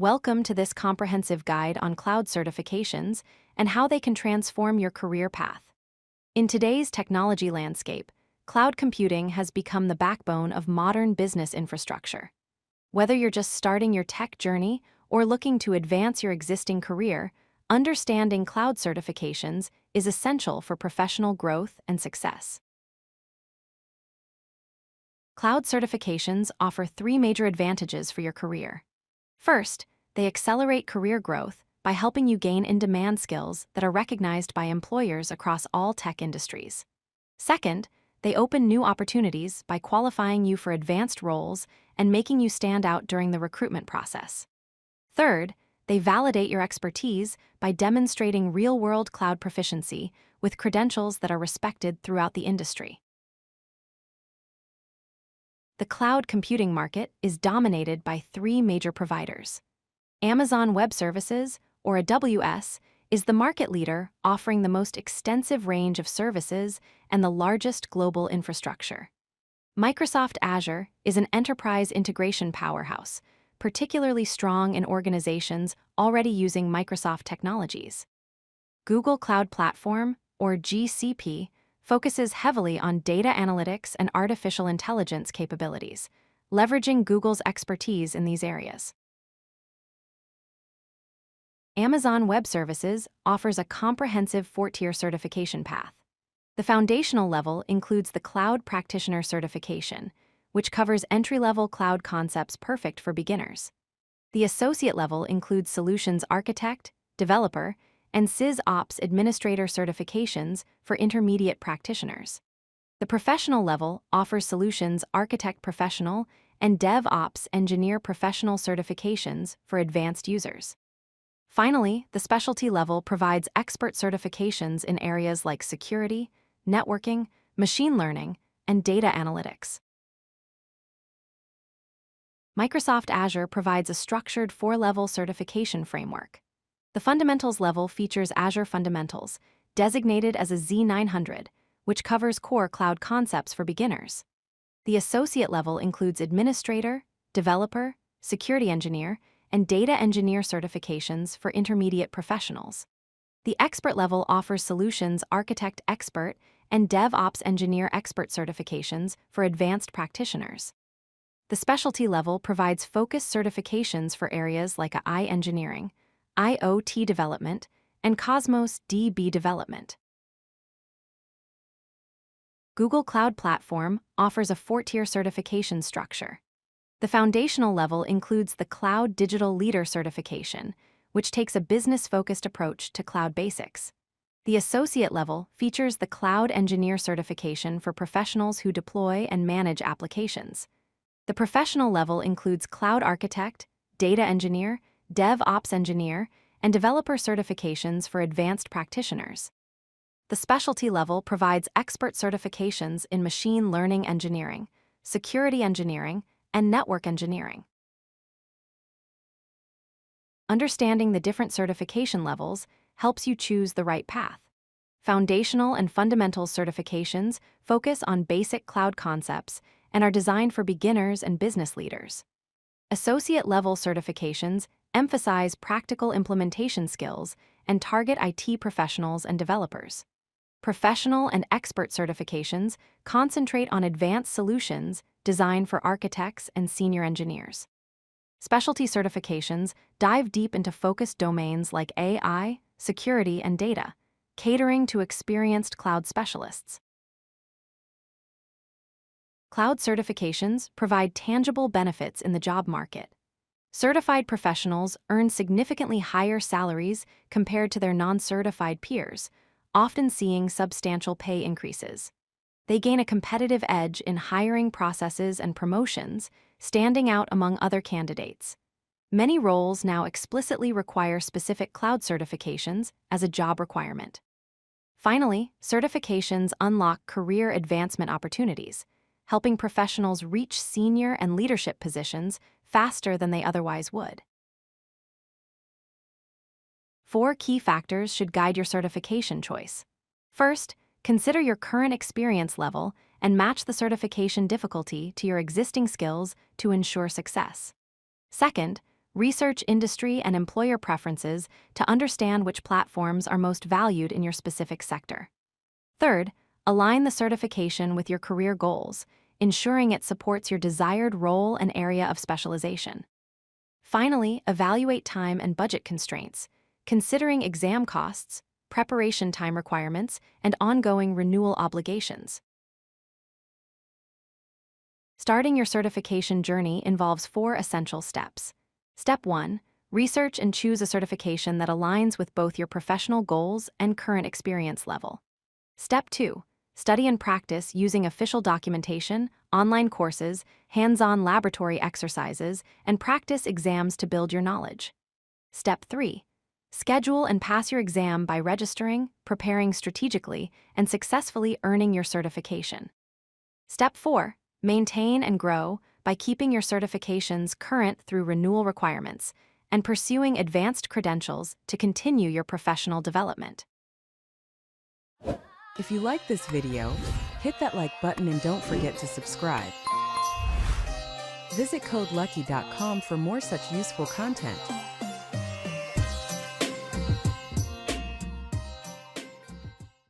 Welcome to this comprehensive guide on cloud certifications and how they can transform your career path. In today's technology landscape, cloud computing has become the backbone of modern business infrastructure. Whether you're just starting your tech journey or looking to advance your existing career, understanding cloud certifications is essential for professional growth and success. Cloud certifications offer three major advantages for your career. First, they accelerate career growth by helping you gain in-demand skills that are recognized by employers across all tech industries. Second, they open new opportunities by qualifying you for advanced roles and making you stand out during the recruitment process. Third, they validate your expertise by demonstrating real-world cloud proficiency with credentials that are respected throughout the industry. The cloud computing market is dominated by three major providers. Amazon Web Services, or AWS, is the market leader, offering the most extensive range of services and the largest global infrastructure. Microsoft Azure is an enterprise integration powerhouse, particularly strong in organizations already using Microsoft technologies. Google Cloud Platform, or GCP, focuses heavily on data analytics and artificial intelligence capabilities, leveraging Google's expertise in these areas. Amazon Web Services offers a comprehensive 4-tier certification path. The foundational level includes the Cloud Practitioner Certification, which covers entry-level cloud concepts perfect for beginners. The associate level includes Solutions Architect, Developer, and SysOps Administrator certifications for intermediate practitioners. The professional level offers Solutions Architect Professional and DevOps Engineer Professional certifications for advanced users. Finally, the specialty level provides expert certifications in areas like security, networking, machine learning, and data analytics. Microsoft Azure provides a structured 4-level certification framework. The Fundamentals level features Azure Fundamentals, designated as a Z900, which covers core cloud concepts for beginners. The Associate level includes Administrator, Developer, Security Engineer, and Data Engineer certifications for intermediate professionals. The Expert level offers Solutions Architect Expert and DevOps Engineer Expert certifications for advanced practitioners. The Specialty level provides focused certifications for areas like AI engineering, IoT development, and Cosmos DB development. Google Cloud Platform offers a 4-tier certification structure. The foundational level includes the Cloud Digital Leader certification, which takes a business-focused approach to cloud basics. The associate level features the Cloud Engineer certification for professionals who deploy and manage applications. The professional level includes Cloud Architect, Data Engineer, DevOps Engineer, and Developer certifications for advanced practitioners. The specialty level provides expert certifications in machine learning engineering, security engineering, and network engineering. Understanding the different certification levels helps you choose the right path. Foundational and fundamental certifications focus on basic cloud concepts and are designed for beginners and business leaders. Associate-level certifications emphasize practical implementation skills and target IT professionals and developers. Professional and expert certifications concentrate on advanced solutions designed for architects and senior engineers. Specialty certifications dive deep into focused domains like AI, security, and data, catering to experienced cloud specialists. Cloud certifications provide tangible benefits in the job market. Certified professionals earn significantly higher salaries compared to their non-certified peers, often seeing substantial pay increases. They gain a competitive edge in hiring processes and promotions, standing out among other candidates. Many roles now explicitly require specific cloud certifications as a job requirement. Finally, certifications unlock career advancement opportunities, helping professionals reach senior and leadership positions faster than they otherwise would. 4 key factors should guide your certification choice. First, consider your current experience level and match the certification difficulty to your existing skills to ensure success. Second, research industry and employer preferences to understand which platforms are most valued in your specific sector. Third, align the certification with your career goals, ensuring it supports your desired role and area of specialization. Finally, evaluate time and budget constraints, considering exam costs, preparation time requirements, and ongoing renewal obligations. Starting your certification journey involves 4 essential steps. Step 1. Research and choose a certification that aligns with both your professional goals and current experience level. Step 2. Study and practice using official documentation, online courses, hands-on laboratory exercises, and practice exams to build your knowledge. Step 3. Schedule and pass your exam by registering, preparing strategically, and successfully earning your certification. Step 4. Maintain and grow by keeping your certifications current through renewal requirements and pursuing advanced credentials to continue your professional development. If you like this video, hit that like button and don't forget to subscribe. Visit codelucky.com for more such useful content.